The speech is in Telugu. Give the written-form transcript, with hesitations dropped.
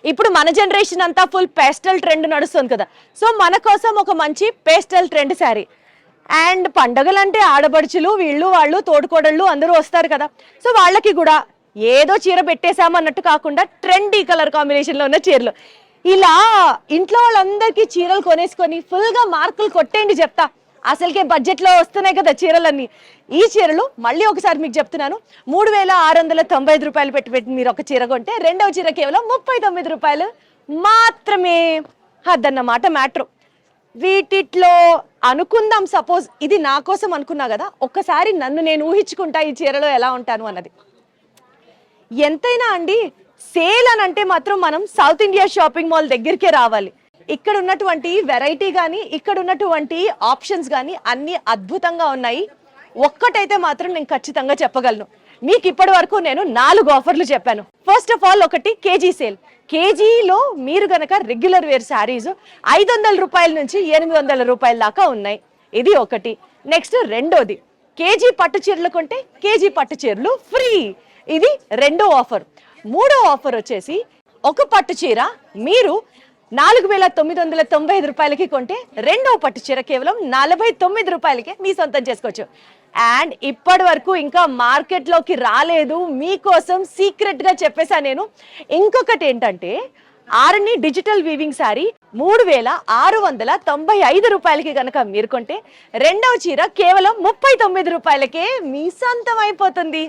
ఇప్పుడు మన జనరేషన్ అంతా ఫుల్ పేస్టల్ ట్రెండ్ నడుస్తుంది కదా. సో మన కోసం ఒక మంచి పేస్టల్ ట్రెండ్ శారీ. అండ్ పండగలంటే ఆడబడుచులు వీళ్ళు వాళ్ళు తోడుకోడళ్ళు అందరూ వస్తారు కదా. సో వాళ్ళకి కూడా ఏదో చీర పెట్టేశామన్నట్టు కాకుండా ట్రెండీ కలర్ కాంబినేషన్లో ఉన్న చీరలు ఇలా ఇంట్లో వాళ్ళందరికీ చీరలు కొనేసుకొని ఫుల్గా మార్కులు కొట్టేయండి చెప్తా. అసలుకే బడ్జెట్లో వస్తున్నాయి కదా చీరలన్నీ. ఈ చీరలు మళ్ళీ ఒకసారి మీకు చెప్తున్నాను, 3695 రూపాయలు పెట్టి మీరు ఒక చీర కొంటే రెండవ చీర కేవలం 39 రూపాయలు మాత్రమే. అదన్నమాట మ్యాటర్. వీటిట్లో అనుకుందాం, సపోజ్ ఇది నా కోసం అనుకున్నా కదా, ఒక్కసారి నన్ను నేను ఊహించుకుంటా ఈ చీరలో ఎలా ఉంటాను అన్నది. ఎంతైనా అండి సేల్ అని అంటే మాత్రం మనం సౌత్ ఇండియా షాపింగ్ మాల్ దగ్గరికే రావాలి. ఇక్కడ ఉన్నటువంటి వెరైటీ కానీ ఇక్కడ ఉన్నటువంటి ఆప్షన్స్ కానీ అన్ని అద్భుతంగా ఉన్నాయి. ఒక్కటైతే మాత్రం నేను ఖచ్చితంగా చెప్పగలను, మీకు ఇప్పటి వరకు నేను 4 ఆఫర్లు చెప్పాను. ఫస్ట్ ఆఫ్ ఆల్ ఒకటి కేజీ సేల్. కేజీలో మీరు గనక రెగ్యులర్ వేర్ శారీస్ 500 రూపాయల నుంచి 800 రూపాయల దాకా ఉన్నాయి. ఇది ఒకటి. నెక్స్ట్ రెండోది, కేజీ పట్టు చీరలు కొంటే కేజీ పట్టు చీరలు ఫ్రీ. ఇది రెండో ఆఫర్. మూడో ఆఫర్ వచ్చేసి ఒక పట్టు చీర మీరు 4995 రూపాయలకి కొంటే రెండో పట్టు చీర కేవలం 49 రూపాయలకే మీ సొంతం చేసుకోవచ్చు. అండ్ ఇప్పటి వరకు ఇంకా మార్కెట్లోకి రాలేదు, మీకోసం సీక్రెట్ గా చెప్పేసా నేను. ఇంకొకటి ఏంటంటే ఆర్ని డిజిటల్ వీవింగ్ శారీ 3695 రూపాయలకి కనుక మీరు కొంటే రెండవ చీర కేవలం 39 రూపాయలకే మీ సొంతం అయిపోతుంది.